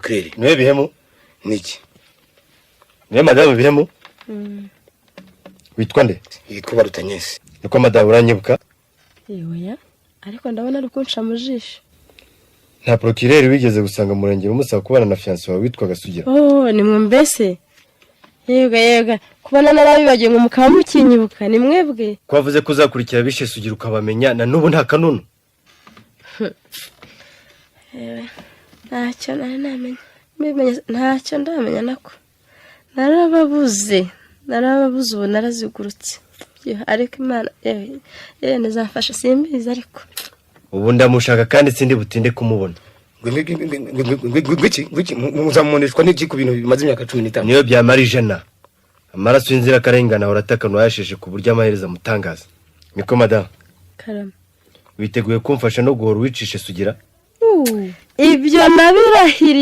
Claire niwe bihemu niki niwe madamu bihemu witwa nde yitwa Barutanyesi niko madamu uranyibuka yewe ariko ndabona ari kunca mu jisho nta procureur wigeze gusanga murengera umusaba kubana na fiancé wawe witwaga Sugira ni mwe mbese yega kubana narabibagiye ngo mukaba mukinyibuka ni mwebwe kwavuze ko uzakurikira bishe Sugira ukabamenya na nubu nta kanunu ntacyo namenya ntacyo ndamenya nako narababuze ubu narazigurutse ariko Imana nizamfasha simbizi ariko ubu ndamushaka kandi sindi butinde kumubona ngwiki muzamunishwa n'iki ku bintu bimaze imyaka 15 niyo byamara ijana amaraso y'inzira karengana uratakanwa yasheshe ku buryo amahereza mutangaza niko madame karama witeguye kumfasha no guhora wicishe Sugira ibyo nabirahiri